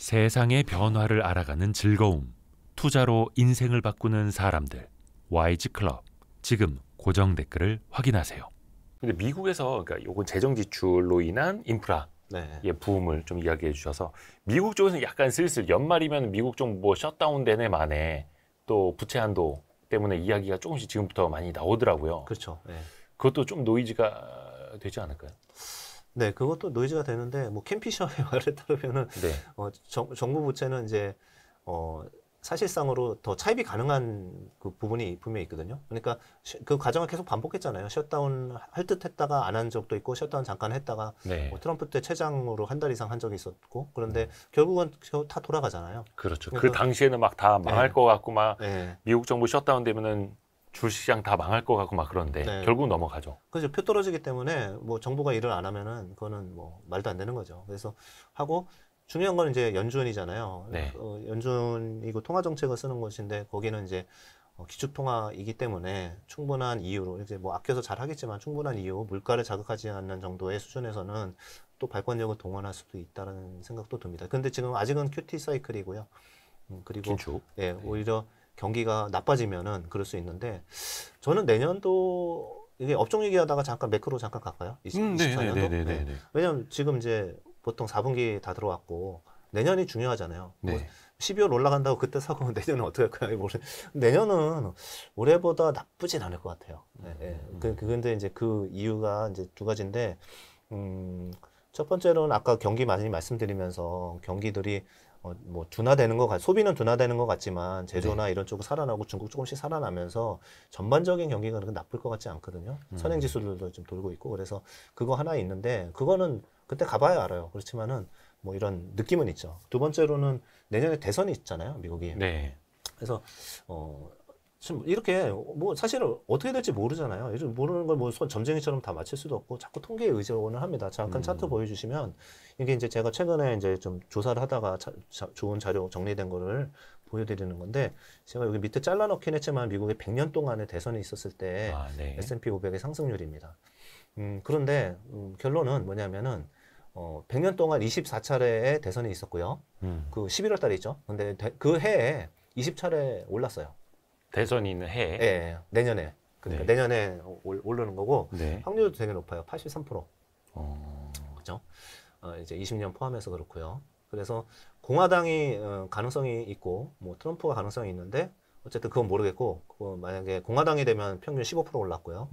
세상의 변화를 알아가는 즐거움, 투자로 인생을 바꾸는 사람들, YG클럽. 지금 고정 댓글을 확인하세요. 근데 미국에서 그러니까 요건 재정 지출로 인한 인프라의 부음을 좀 이야기해 주셔서 미국 쪽에서는 약간 슬슬 연말이면 미국 좀 뭐 셧다운 되네 만에 또 부채 한도 때문에 이야기가 조금씩 지금부터 많이 나오더라고요. 그렇죠. 네. 그것도 좀 노이즈가 되지 않을까요? 네, 그것도 노이즈가 되는데 뭐 캠피셔의 말에 따르면은 정부 부채는 이제 사실상으로 더 차입이 가능한 그 부분이 분명히 있거든요. 그러니까 그 과정을 계속 반복했잖아요. 셧다운 할 듯 했다가 안 한 적도 있고, 셧다운 잠깐 했다가 뭐 트럼프 때 최장으로 한 달 이상 한 적이 있었고, 그런데 결국은 다 돌아가잖아요. 그렇죠. 그 당시에는 막 다 망할 것 같고 막 미국 정부 셧다운 되면은 주식시장 다 망할 것 같고 막 그런데 결국 넘어가죠. 그죠. 표 떨어지기 때문에 뭐 정부가 일을 안 하면은 그거는 뭐 말도 안 되는 거죠. 그래서 하고 중요한 건 이제 연준이잖아요. 연준이고 통화정책을 쓰는 곳인데 거기는 이제 기축통화이기 때문에 충분한 이유로 이제 뭐 아껴서 잘 하겠지만 충분한 이유 물가를 자극하지 않는 정도의 수준에서는 또 발권력을 동원할 수도 있다는 생각도 듭니다. 근데 지금 아직은 QT 사이클이고요. 그리고 긴축. 오히려 경기가 나빠지면은 그럴 수 있는데 저는 내년도 이게 업종 얘기하다가 잠깐 매크로 잠깐 갈까요? 24년도? 왜냐면 지금 이제 보통 4분기 다 들어왔고 내년이 중요하잖아요. 뭐 12월 올라간다고 그때 사고 내년은 어떻게 할까요? 내년은 올해보다 나쁘진 않을 것 같아요. 근데 이제 그 이유가 이제 두 가지인데 첫 번째로는 아까 경기 많이 말씀드리면서 경기들이 뭐 둔화되는 소비는 둔화되는 것 같지만 제조나 이런 쪽은 살아나고 중국 조금씩 살아나면서 전반적인 경기가 그렇게 나쁠 것 같지 않거든요. 선행지수들도 좀 돌고 있고 그래서 그거 하나 있는데 그거는 그때 가봐야 알아요. 그렇지만은 뭐 이런 느낌은 있죠. 두 번째로는 내년에 대선이 있잖아요, 미국이. 그래서 지금 이렇게 뭐 사실 어떻게 될지 모르잖아요. 요즘 모르는 걸 뭐 점쟁이처럼 다 맞힐 수도 없고 자꾸 통계에 의존을 합니다. 잠깐 차트 보여주시면 이게 이제 제가 최근에 이제 좀 조사를 하다가 좋은 자료 정리된 거를 보여드리는 건데 제가 여기 밑에 잘라놓긴 했지만 미국의 100년 동안의 대선이 있었을 때 S&P 500의 상승률입니다. 그런데 결론은 뭐냐면은 100년 동안 24차례의 대선이 있었고요. 그 11월 달에 있죠. 근데 그 해에 20차례 올랐어요. 대선이 있는 해에? 네, 내년에. 그러니까 내년에 오르는 거고 확률도 되게 높아요. 83%. 그죠? 이제 20년 포함해서 그렇고요. 그래서 공화당이 가능성이 있고 뭐 트럼프가 가능성이 있는데 어쨌든 그건 모르겠고 만약에 공화당이 되면 평균 15% 올랐고요.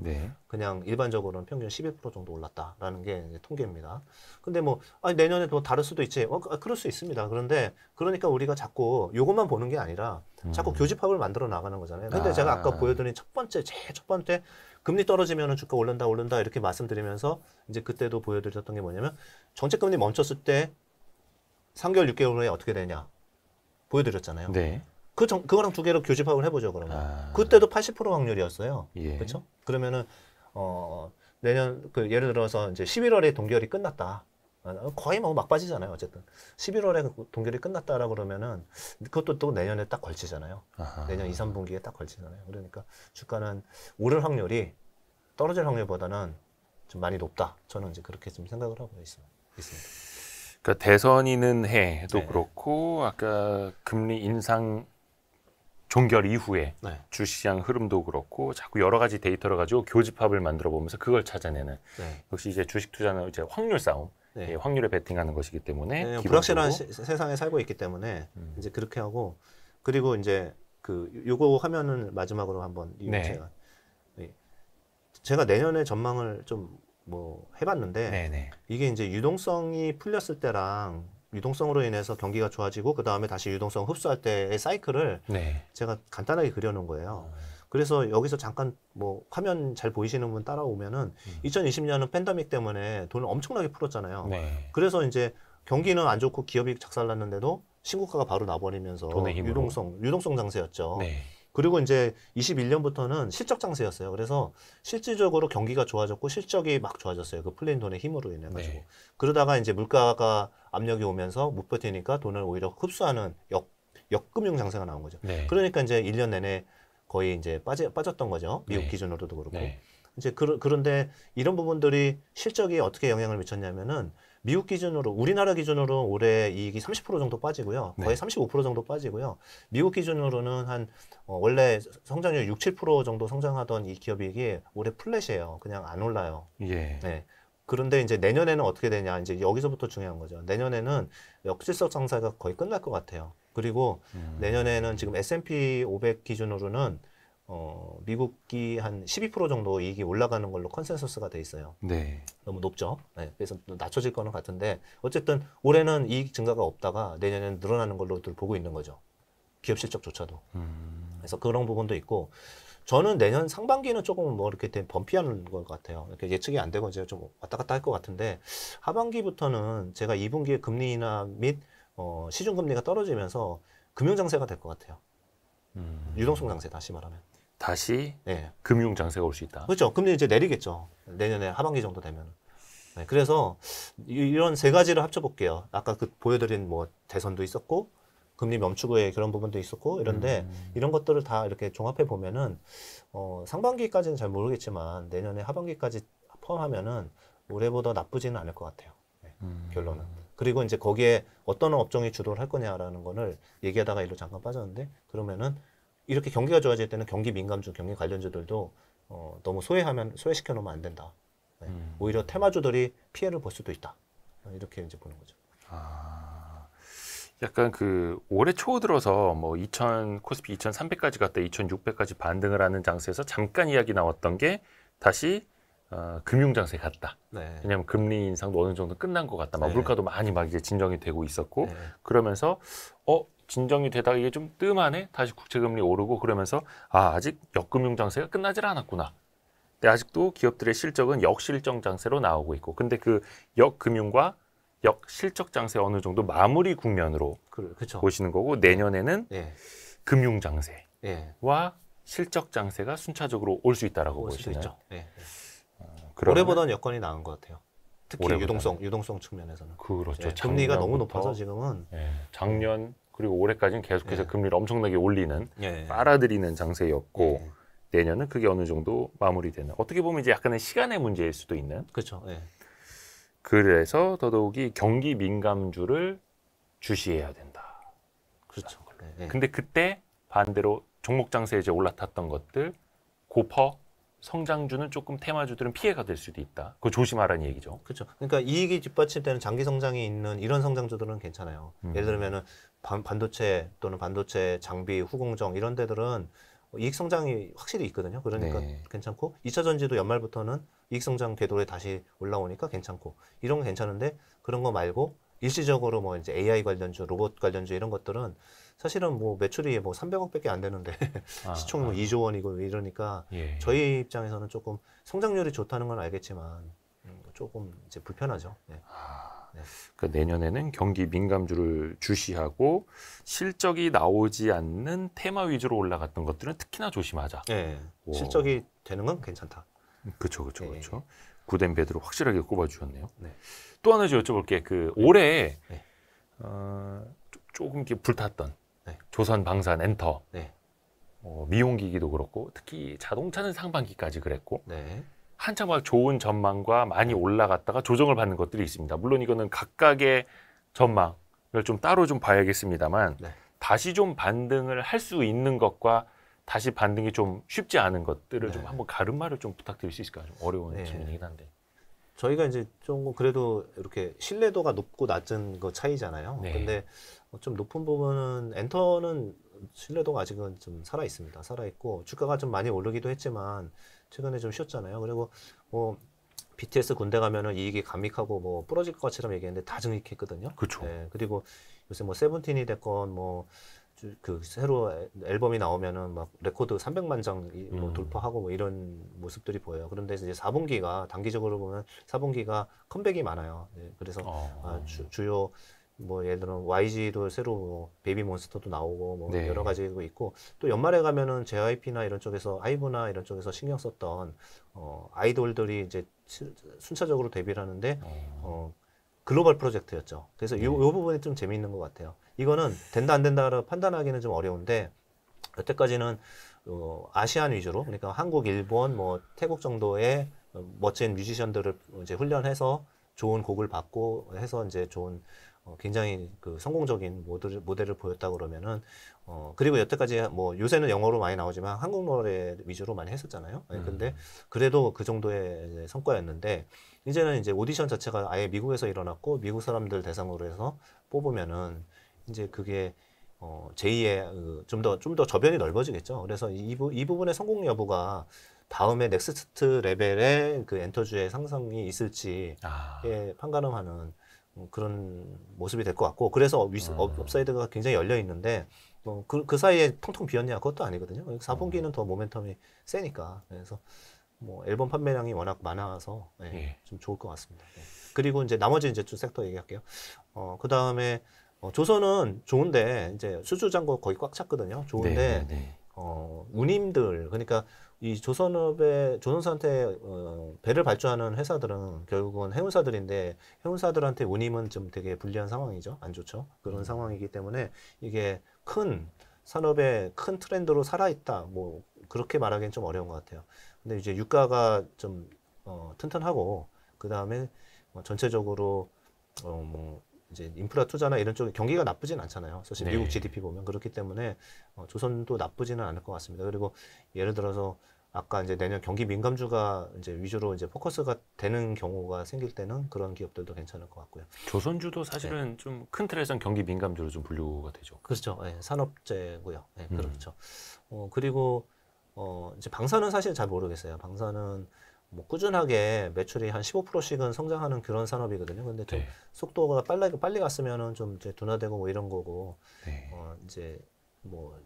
그냥 일반적으로는 평균 11% 정도 올랐다라는 게 이제 통계입니다. 근데 뭐 내년에 또 다를 수도 있지. 그럴 수 있습니다. 그런데 그러니까 우리가 자꾸 이것만 보는 게 아니라 자꾸 교집합을 만들어 나가는 거잖아요. 근데 제가 아까 보여드린 제일 첫 번째 금리 떨어지면 주가 오른다 이렇게 말씀드리면서 이제 그때도 보여드렸던 게 뭐냐면 정책금리 멈췄을 때 3개월, 6개월 후에 어떻게 되냐 보여드렸잖아요. 그거랑 두 개로 교집합을 해보죠, 그러면. 그때도 80% 확률이었어요. 그렇죠? 그러면은, 내년, 예를 들어서 이제 11월에 동결이 끝났다. 거의 뭐 막바지잖아요, 어쨌든. 11월에 동결이 끝났다라고 그러면은, 그것도 또 내년에 딱 걸치잖아요. 내년 2, 3분기에 딱 걸치잖아요. 그러니까 주가는 오를 확률이 떨어질 확률보다는 좀 많이 높다. 저는 이제 그렇게 좀 생각을 하고 있습니다. 그러니까 대선이는 해도 그렇고, 아까 금리 인상 종결 이후에 주시장 흐름도 그렇고 자꾸 여러 가지 데이터를 가지고 교집합을 만들어 보면서 그걸 찾아내는 역시 이제 주식 투자는 이제 확률 싸움, 확률에 베팅하는 것이기 때문에 불확실한 세상에 살고 있기 때문에 이제 그렇게 하고 그리고 이제 요거 화면을 마지막으로 한번 제가 내년에 전망을 좀 뭐 해봤는데 이게 이제 유동성이 풀렸을 때랑 유동성으로 인해서 경기가 좋아지고 그 다음에 다시 유동성 흡수할 때의 사이클을 제가 간단하게 그려놓은 거예요. 그래서 여기서 잠깐 뭐 화면 잘 보이시는 분 따라오면은 2020년은 팬데믹 때문에 돈을 엄청나게 풀었잖아요. 그래서 이제 경기는 안 좋고 기업이 작살났는데도 신고가가 바로 나버리면서 유동성 장세였죠. 그리고 이제 21년부터는 실적 장세였어요. 그래서 실질적으로 경기가 좋아졌고 실적이 막 좋아졌어요. 그 풀린 돈의 힘으로 인해 가지고. 그러다가 이제 물가가 압력이 오면서 못 버티니까 돈을 오히려 흡수하는 역금융 장세가 나온 거죠. 그러니까 이제 1년 내내 거의 이제 빠졌던 거죠. 미국 기준으로도 그렇고. 이제 그런데 이런 부분들이 실적이 어떻게 영향을 미쳤냐면은 미국 기준으로 우리나라 기준으로 올해 이익이 30% 정도 빠지고요. 거의 네. 35% 정도 빠지고요. 미국 기준으로는 한 원래 성장률 6, 7% 정도 성장하던 이 기업이익이 올해 플랫이에요. 그냥 안 올라요. 예. 네. 그런데 이제 내년에는 어떻게 되냐? 이제 여기서부터 중요한 거죠. 내년에는 역질적 장사가 거의 끝날 것 같아요. 그리고 내년에는 지금 S&P 500 기준으로는 미국이 한 12% 정도 이익이 올라가는 걸로 컨센서스가 돼 있어요. 네. 너무 높죠. 네, 그래서 낮춰질 거는 같은데 어쨌든 올해는 이익 증가가 없다가 내년에는 늘어나는 걸로들 보고 있는 거죠. 기업 실적조차도. 그래서 그런 부분도 있고 저는 내년 상반기는 조금 뭐 이렇게 범피한 것 같아요. 이렇게 예측이 안 되고 이제 좀 왔다 갔다 할 것 같은데 하반기부터는 제가 2분기에 금리 인하 및 시중 금리가 떨어지면서 금융 장세가 될 것 같아요. 유동성 장세 다시 말하면. 다시 네. 금융 장세가 올 수 있다. 그렇죠. 금리 이제 내리겠죠. 내년에 하반기 정도 되면. 네, 그래서 이런 세 가지를 합쳐볼게요. 아까 그 보여드린 뭐 대선도 있었고 금리 멈추고의 그런 부분도 있었고 이런데 이런 것들을 다 이렇게 종합해 보면은 상반기까지는 잘 모르겠지만 내년에 하반기까지 포함하면은 올해보다 나쁘지는 않을 것 같아요. 네, 결론은. 그리고 이제 거기에 어떤 업종이 주도를 할 거냐라는 거를 얘기하다가 일로 잠깐 빠졌는데 그러면은 이렇게 경기가 좋아질 때는 경기 민감주, 경기 관련주들도 너무 소외시켜 놓으면 안 된다. 네. 오히려 테마주들이 피해를 볼 수도 있다. 이렇게 이제 보는 거죠. 약간 그 올해 초 들어서 뭐 코스피 2,300까지 갔다 2,600까지 반등을 하는 장세에서 잠깐 이야기 나왔던 게 다시 금융 장세 같다. 네. 왜냐하면 금리 인상도 어느 정도 끝난 것 같다. 막 네. 물가도 많이 막 이제 진정이 되고 있었고 네. 그러면서 진정이 되다가 이게 좀 뜸하네. 다시 국채금리 오르고 그러면서 아직 역금융 장세가 끝나질 않았구나. 근데 아직도 기업들의 실적은 역실적 장세로 나오고 있고 근데 그 역금융과 역실적 장세 어느 정도 마무리 국면으로 그렇죠. 보시는 거고 내년에는 예. 금융 장세와 예. 실적 장세가 순차적으로 올 수 있다라고 올 수도 보시나요? 있죠. 예. 그러면 올해보다는 여건이 나은 것 같아요. 특히 올해보다는. 유동성 측면에서는. 그렇죠. 예. 금리가 너무 작년부터, 높아서 지금은 작년 그리고 올해까지는 계속해서 예. 금리를 엄청나게 올리는 예. 빨아들이는 장세였고 예. 내년은 그게 어느 정도 마무리되는 어떻게 보면 이제 약간의 시간의 문제일 수도 있는 그렇죠. 예. 그래서 더더욱이 경기 민감주를 주시해야 된다. 그렇죠. 예. 근데 그때 반대로 종목 장세에 이제 올라탔던 것들 고퍼 성장주는 조금 테마주들은 피해가 될 수도 있다. 그거 조심하라는 얘기죠. 그렇죠. 그러니까 이익이 뒷받침되는 장기 성장이 있는 이런 성장주들은 괜찮아요. 예를 들면은 반도체 또는 반도체 장비 후공정 이런 데들은 이익 성장이 확실히 있거든요. 그러니까 네. 괜찮고 2차 전지도 연말부터는 이익 성장 궤도에 다시 올라오니까 괜찮고 이런 건 괜찮은데 그런 거 말고 일시적으로 뭐 이제 AI 관련주, 로봇 관련주 이런 것들은 사실은 뭐 매출이 뭐 300억밖에 안 되는데 시총 뭐 2조 원이고 이러니까 예. 저희 입장에서는 조금 성장률이 좋다는 건 알겠지만 조금 이제 불편하죠. 네. 네. 그러니까 내년에는 경기 민감주를 주시하고 실적이 나오지 않는 테마 위주로 올라갔던 것들은 특히나 조심하자. 네. 오. 실적이 되는 건 괜찮다. 그렇죠. 네. 그렇죠. 구덴 베드로 확실하게 꼽아주셨네요. 네. 또 하나 여쭤볼게. 그 올해 네. 조금 이렇게 불탔던 네. 조선 방산 엔터 네. 미용기기도 그렇고 특히 자동차는 상반기까지 그랬고 네. 한참 막 좋은 전망과 많이 올라갔다가 조정을 받는 것들이 있습니다. 물론 이거는 각각의 전망을 좀 따로 좀 봐야겠습니다만 네. 다시 좀 반등을 할 수 있는 것과 다시 반등이 좀 쉽지 않은 것들을 네. 좀 한번 가름마를 좀 부탁드릴 수 있을까요? 좀 어려운 네. 질문이긴 한데. 저희가 이제 좀 그래도 이렇게 신뢰도가 높고 낮은 거 차이잖아요. 네. 근데 좀 높은 부분은 엔터는 신뢰도가 아직은 좀 살아 있습니다. 살아 있고 주가가 좀 많이 오르기도 했지만 최근에 좀 쉬었잖아요. 그리고 뭐 BTS 군대 가면은 이익이 감익하고 뭐 부러질 것처럼 얘기했는데 다 증익했거든요. 그렇죠. 네, 그리고 요새 뭐 세븐틴이 됐건 뭐 그 새로 앨범이 나오면은 막 레코드 300만 장 뭐 돌파하고 뭐 이런 모습들이 보여요. 그런데 이제 4분기가 단기적으로 보면 4분기가 컴백이 많아요. 네, 그래서 주요 뭐 예를 들어 YG도 새로 뭐 베이비 몬스터도 나오고 뭐 네. 여러 가지 있고 또 연말에 가면은 JYP나 이런 쪽에서 아이브나 이런 쪽에서 신경 썼던 아이돌들이 이제 순차적으로 데뷔를 하는데 글로벌 프로젝트였죠. 그래서 요 부분이 좀 재미있는 것 같아요. 이거는 된다 안 된다를 판단하기는 좀 어려운데 여태까지는 아시안 위주로 그러니까 한국, 일본, 뭐 태국 정도의 멋진 뮤지션들을 이제 훈련해서 좋은 곡을 받고 해서 이제 좋은 굉장히 그 성공적인 모델을 보였다 그러면은 그리고 여태까지 뭐 요새는 영어로 많이 나오지만 한국노래 위주로 많이 했었잖아요. 근데 그래도 그 정도의 이제 성과였는데 이제는 이제 오디션 자체가 아예 미국에서 일어났고 미국 사람들 대상으로 해서 뽑으면은 이제 그게 제2의 좀 더 저변이 넓어지겠죠. 그래서 이 부분의 성공 여부가 다음에 넥스트 레벨의 그 엔터주의 상승이 있을지에 판가름하는 그런 모습이 될 것 같고, 그래서 업사이드가 굉장히 열려 있는데 그 사이에 텅텅 비었냐 그것도 아니거든요. 4분기는 더 모멘텀이 세니까. 그래서 뭐 앨범 판매량이 워낙 많아서 좀 좋을 것 같습니다. 그리고 이제 나머지 이제 좀 섹터 얘기할게요. 그 다음에 조선은 좋은데 이제 수주 잔고 거의 꽉 찼거든요. 좋은데 운임들, 그러니까 이 조선사한테 배를 발주하는 회사들은 결국은 해운사들인데 해운사들한테 운임은 좀 되게 불리한 상황이죠. 안 좋죠. 그런 상황이기 때문에 이게 큰 산업의 큰 트렌드로 살아있다. 뭐 그렇게 말하기는 좀 어려운 것 같아요. 근데 이제 유가가 좀 튼튼하고 그 다음에 전체적으로 뭐 이제 인프라 투자나 이런 쪽에 경기가 나쁘진 않잖아요. 사실 미국 GDP 보면 그렇기 때문에 조선도 나쁘지는 않을 것 같습니다. 그리고 예를 들어서 아까 이제 내년 경기 민감주가 이제 위주로 이제 포커스가 되는 경우가 생길 때는 그런 기업들도 괜찮을 것 같고요. 조선주도 사실은 좀 큰 틀에서는 경기 민감주로 좀 분류가 되죠. 그렇죠. 산업재고요. 그렇죠. 그리고 이제 방사는 사실 잘 모르겠어요. 방사는 뭐 꾸준하게 매출이 한 15%씩은 성장하는 그런 산업이거든요. 근데 좀 속도가 빨리 갔으면은 좀 이제 둔화되고 뭐 이런 거고, 이제 뭐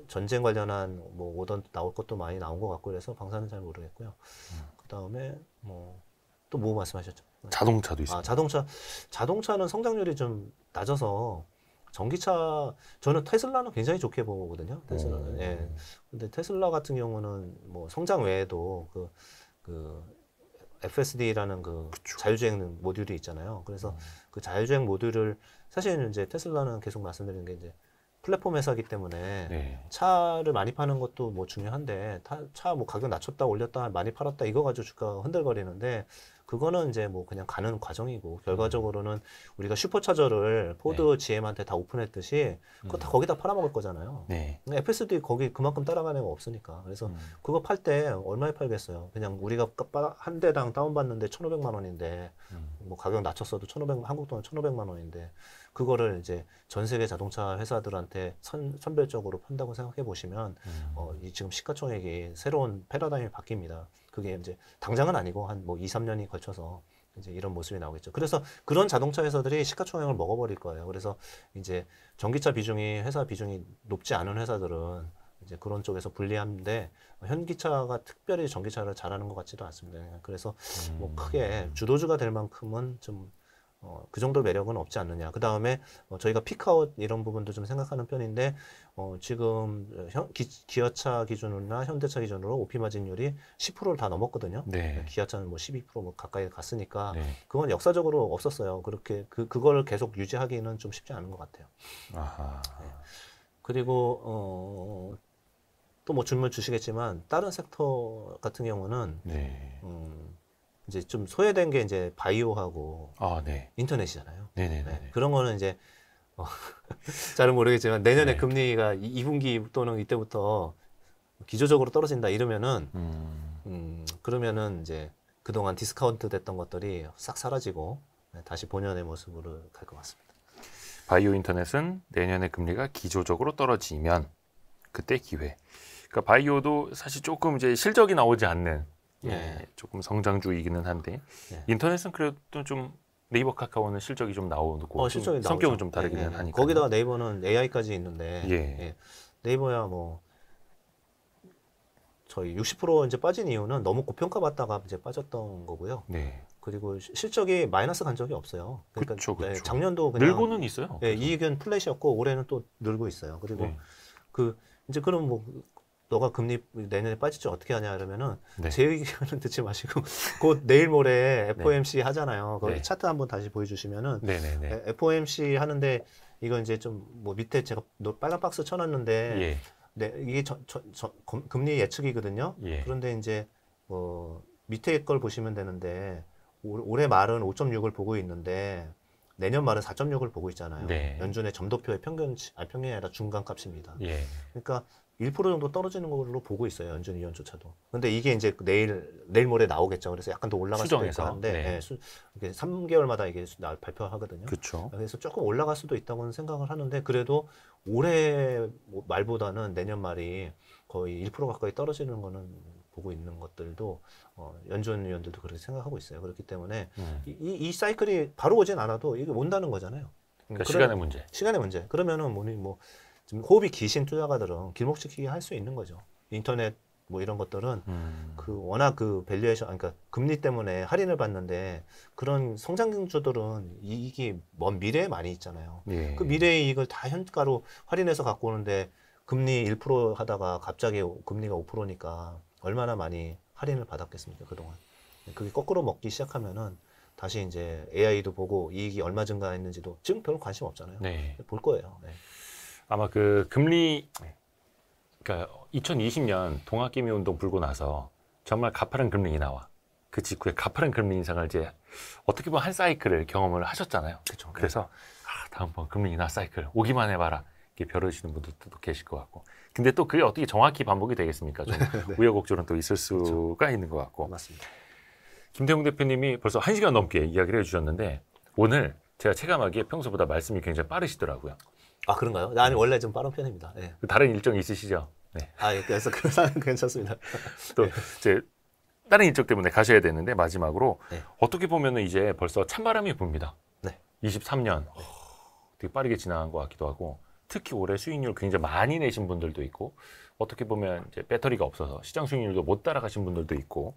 전쟁 관련한 뭐 오던 나올 것도 많이 나온 것 같고 그래서 방사는 잘 모르겠고요. 그 다음에 뭐 또 뭐 말씀하셨죠? 자동차도 있어요. 자동차는 성장률이 좀 낮아서 전기차, 저는 테슬라는 굉장히 좋게 보거든요. 테슬라는. 근데 테슬라 같은 경우는 뭐 성장 외에도 그 FSD라는 자율주행 모듈이 있잖아요. 그래서 그 자율주행 모듈을 사실 이제 테슬라는 계속 말씀드리는 게 이제 플랫폼 회사이기 때문에 차를 많이 파는 것도 뭐 중요한데 차 뭐 가격 낮췄다 올렸다 많이 팔았다 이거 가지고 주가가 흔들거리는데 그거는 이제 뭐 그냥 가는 과정이고 결과적으로는 우리가 슈퍼차저를 포드 GM한테 다 오픈했듯이 그거 다 거기다 팔아먹을 거잖아요. FSD 거기 그만큼 따라가는 애가 없으니까. 그래서 그거 팔 때 얼마에 팔겠어요? 그냥 우리가 한 대당 다운받는데 1,500만 원인데 뭐 가격 낮췄어도 한국 돈 1,500만 원인데 그거를 이제 전 세계 자동차 회사들한테 선별적으로 판다고 생각해 보시면 이 지금 시가총액이 새로운 패러다임이 바뀝니다. 그게 이제 당장은 아니고 한 뭐 2, 3년이 걸쳐서 이제 이런 모습이 나오겠죠. 그래서 그런 자동차 회사들이 시가총액을 먹어버릴 거예요. 그래서 이제 전기차 회사 비중이 높지 않은 회사들은 이제 그런 쪽에서 불리한데 현기차가 특별히 전기차를 잘하는 것 같지도 않습니다. 그래서 뭐 크게 주도주가 될 만큼은 좀 그 정도 매력은 없지 않느냐. 그 다음에 저희가 픽아웃 이런 부분도 좀 생각하는 편인데 지금 기아차 기준으로나 현대차 기준으로 OP 마진율이 10%를 다 넘었거든요. 기아차는 뭐 12% 가까이 갔으니까 그건 역사적으로 없었어요. 그렇게 그걸 계속 유지하기는 좀 쉽지 않은 것 같아요. 그리고 또 뭐 질문 주시겠지만 다른 섹터 같은 경우는 이제 좀 소외된 게 이제 바이오하고 인터넷이잖아요. 그런 거는 이제 잘은 모르겠지만 내년에 금리가 2분기 또는 이때부터 기조적으로 떨어진다 이러면은 그러면은 이제 그동안 디스카운트 됐던 것들이 싹 사라지고 다시 본연의 모습으로 갈 것 같습니다. 바이오 인터넷은 내년에 금리가 기조적으로 떨어지면 그때 기회. 그러니까 바이오도 사실 조금 이제 실적이 나오지 않는 조금 성장주이기는 한데 인터넷은 그래도 좀 네이버 카카오는 실적이 좀 나오고 실적이 성격은 좀 다르기는 하니까. 거기다가 네이버는 AI까지 있는데 네이버야 뭐 저희 60% 이제 빠진 이유는 너무 고평가받다가 이제 빠졌던 거고요. 그리고 실적이 마이너스 간 적이 없어요. 그러니까 그쵸. 작년도 그냥 늘고는 있어요. 이익은 플랫이었고 올해는 또 늘고 있어요. 그리고 이제 그럼 뭐 너가 금리 내년에 빠질지 어떻게 하냐 이러면은 제 의견은 듣지 마시고 곧 내일 모레 FOMC 하잖아요. 거기 차트 한번 다시 보여주시면은 FOMC 하는데 이거 이제 좀 뭐 밑에 제가 빨간 박스 쳐놨는데 이게 금리 예측이거든요. 그런데 이제 밑에 걸 보시면 되는데 올해 말은 5.6을 보고 있는데 내년 말은 4.6을 보고 있잖아요. 네. 연준의 점도표의 평균이 아니라 중간값입니다. 예. 그러니까 1% 정도 떨어지는 걸로 보고 있어요. 연준 위원조차도. 근데 이게 이제 내일 모레 나오겠죠. 그래서 약간 더 올라갈 수도 있고 한데 네. 이게 3개월마다 이게 발표하거든요. 그렇죠. 그래서 조금 올라갈 수도 있다고는 생각을 하는데 그래도 올해 말보다는 내년 말이 거의 1% 가까이 떨어지는 거는 보고 있는 것들도 연준 위원들도 그렇게 생각하고 있어요. 그렇기 때문에 이 사이클이 바로 오진 않아도 이게 온다는 거잖아요. 그러니까 시간의 문제. 시간의 문제. 그러면은 뭐 지금 호흡이 기신 투자가들은 길목지키게 할 수 있는 거죠. 인터넷 뭐 이런 것들은 워낙 그 밸류에이션, 그러니까 금리 때문에 할인을 받는데 그런 성장주들은 이익이 먼 미래에 많이 있잖아요. 예. 그 미래의 이익을 다 현가로 할인해서 갖고 오는데 금리 1% 하다가 갑자기 금리가 5%니까 얼마나 많이 할인을 받았겠습니까, 그동안. 그게 거꾸로 먹기 시작하면은 다시 이제 AI도 보고 이익이 얼마 증가했는지도 지금 별로 관심 없잖아요. 네. 볼 거예요. 네. 아마 그 금리, 그러니까 2020년 동학개미 운동 불고 나서 정말 가파른 금리 나와. 그 직후에 가파른 금리 인상을 이제 어떻게 보면 한 사이클을 경험을 하셨잖아요. 그렇죠. 그래서 다음번 금리 인하 사이클 오기만 해봐라. 이렇게 벼르시는 분들도 또 계실 것 같고. 근데 또 그게 어떻게 정확히 반복이 되겠습니까? 좀 네. 우여곡절은 또 있을 수가 그렇죠. 있는 것 같고. 맞습니다. 김태용 대표님이 벌써 1시간 넘게 이야기를 해주셨는데 오늘 제가 체감하기에 평소보다 말씀이 굉장히 빠르시더라고요. 아, 그런가요? 아니, 원래 좀 빠른 편입니다. 네. 다른 일정이 있으시죠? 네. 그래서 그 상황은 괜찮습니다. 또 이제 다른 일정 때문에 가셔야 되는데 마지막으로 네. 어떻게 보면은 이제 벌써 찬바람이 붑니다. 네. 23년 되게 빠르게 지나간 것 같기도 하고 특히 올해 수익률 굉장히 많이 내신 분들도 있고 어떻게 보면 이제 배터리가 없어서 시장 수익률도 못 따라가신 분들도 있고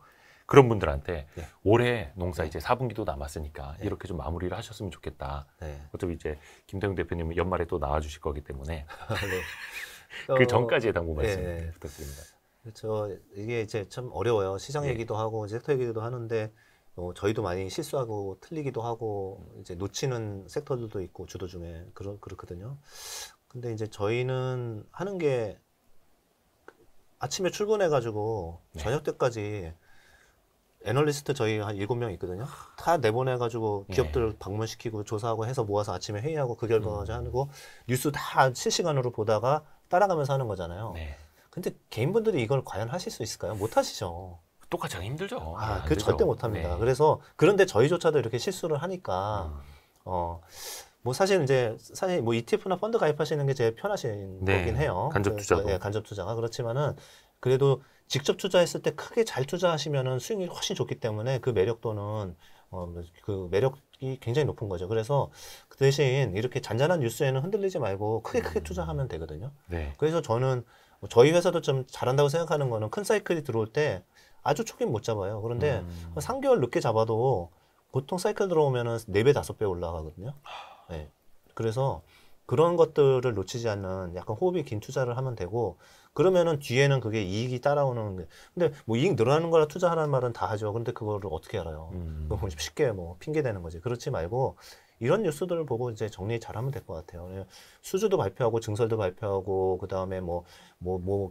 그런 분들한테 네. 올해 농사 이제 4분기도 남았으니까 이렇게 좀 마무리를 하셨으면 좋겠다. 네. 어차피 이제 김태용 대표님은 연말에 또 나와주실 거기 때문에 네. 그 전까지의 당부 말씀 네. 부탁드립니다. 그렇죠. 이게 이제 참 어려워요. 시장 얘기도 하고 섹터 얘기도 하는데 저희도 많이 실수하고 틀리기도 하고 이제 놓치는 섹터들도 있고 주도 중에 그렇거든요. 근데 이제 저희는 하는 게 아침에 출근해가지고 저녁 때까지 애널리스트 저희 한 7명 있거든요. 다 내보내가지고 기업들 방문시키고 조사하고 해서 모아서 아침에 회의하고 그 결과 가지고 뉴스 다 실시간으로 보다가 따라가면서 하는 거잖아요. 네. 근데 개인분들이 이걸 과연 하실 수 있을까요? 못 하시죠. 똑같이 하기 힘들죠. 그 절대 못 합니다. 네. 그래서 그런데 저희조차도 이렇게 실수를 하니까 뭐 사실 뭐 ETF나 펀드 가입하시는 게 제일 편하신 거긴 해요. 간접 투자도. 간접 투자가 그렇지만은 그래도 직접 투자했을 때 크게 잘 투자하시면은 수익률이 훨씬 좋기 때문에 그 매력도는 그 매력이 굉장히 높은 거죠. 그래서 그 대신 이렇게 잔잔한 뉴스에는 흔들리지 말고 크게 투자하면 되거든요. 네. 그래서 저는 저희 회사도 좀 잘한다고 생각하는 거는 큰 사이클이 들어올 때 아주 초기는 못 잡아요. 그런데 3개월 늦게 잡아도 보통 사이클 들어오면은 4배, 5배 올라가거든요. 네. 그래서 그런 것들을 놓치지 않는 약간 호흡이 긴 투자를 하면 되고 그러면은 뒤에는 그게 이익이 따라오는 게 근데 뭐 이익 늘어나는 거라 투자하라는 말은 다 하죠. 근데 그거를 어떻게 알아요? 그거 쉽게 뭐 핑계 대는 거지. 그렇지 말고 이런 뉴스들을 보고 이제 정리 잘하면 될 것 같아요. 수주도 발표하고 증설도 발표하고 그 다음에 뭐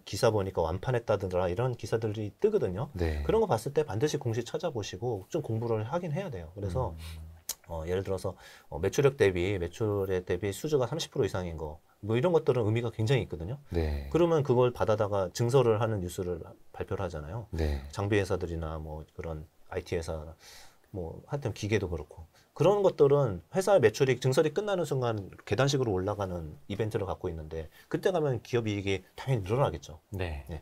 기사 보니까 완판했다더라 이런 기사들이 뜨거든요. 네. 그런 거 봤을 때 반드시 공시 찾아보시고 좀 공부를 하긴 해야 돼요. 그래서 예를 들어서 매출액 대비 수주가 30% 이상인 거 뭐 이런 것들은 의미가 굉장히 있거든요. 네. 그러면 그걸 받아다가 증설을 하는 뉴스를 발표를 하잖아요. 네. 장비 회사들이나 뭐 그런 IT 회사 뭐 하여튼 기계도 그렇고 그런 것들은 회사의 매출이 증설이 끝나는 순간 계단식으로 올라가는 이벤트를 갖고 있는데 그때 가면 기업 이익이 당연히 늘어나겠죠. 네. 네.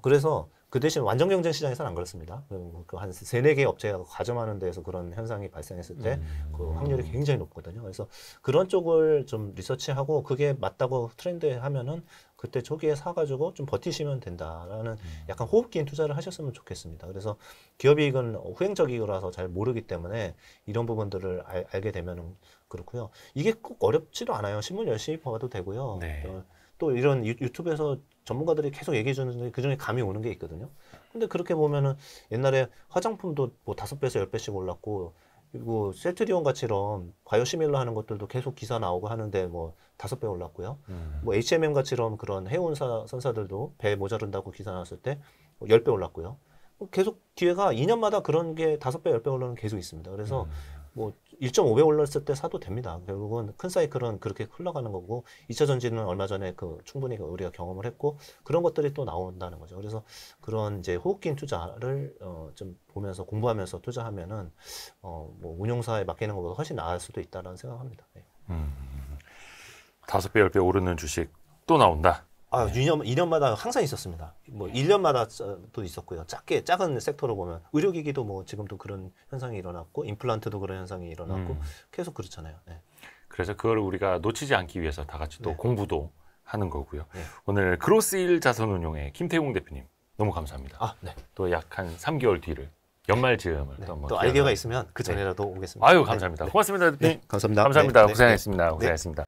그래서 그 대신 완전 경쟁 시장에서는 안 그렇습니다. 한 3-4개 업체가 가점하는 데에서 그런 현상이 발생했을 때 그 확률이 굉장히 높거든요. 그래서 그런 쪽을 좀 리서치하고 그게 맞다고 트렌드에 하면은 그때 초기에 사가지고 좀 버티시면 된다라는 약간 호흡 긴 투자를 하셨으면 좋겠습니다. 그래서 기업 이익은 후행적이라서 잘 모르기 때문에 이런 부분들을 알게 되면은 그렇고요. 이게 꼭 어렵지도 않아요. 신문 열심히 봐도 되고요. 네. 또 이런 유튜브에서 전문가들이 계속 얘기해 주는데 그중에 감이 오는 게 있거든요. 근데 그렇게 보면은 옛날에 화장품도 뭐 5배에서 10배씩 올랐고 그리고 셀트리온 같이럼 바이오시밀러 하는 것들도 계속 기사 나오고 하는데 뭐 5배 올랐고요. 뭐 HMM 같이럼 그런 해운사 선사들도 배 모자른다고 기사 나왔을 때 10배 올랐고요. 계속 기회가 2년마다 그런 게 5배, 10배 올라오는 계속 있습니다. 그래서 뭐 1.5배 올랐을 때 사도 됩니다. 결국은 큰 사이클은 그렇게 흘러가는 거고 2차 전지는 얼마 전에 그 충분히 우리가 경험을 했고 그런 것들이 또 나온다는 거죠. 그래서 그런 이제 호흡긴 투자를 좀 보면서 공부하면서 투자하면은 뭐 운용사에 맡기는 것보다 훨씬 나을 수도 있다라는 생각합니다. 네. 5배, 10배 오르는 주식 또 나온다. 2년마다 항상 있었습니다. 뭐 1년마다 또 있었고요. 작은 섹터로 보면 의료기기도 뭐 지금도 그런 현상이 일어났고 임플란트도 그런 현상이 일어났고 계속 그렇잖아요. 네. 그래서 그걸 우리가 놓치지 않기 위해서 다 같이 또 네. 공부도 하는 거고요. 네. 오늘 그로스1 자산운용의 김태용 대표님 너무 감사합니다. 네. 또 약 한 3개월 뒤를 연말 즈음을 네. 또 한번 또 아이디어가 있으면 그 전에라도 오겠습니다. 아유 감사합니다. 네. 고맙습니다 대표님. 네. 감사합니다. 감사합니다. 네. 고생하셨습니다. 네. 고생하셨습니다.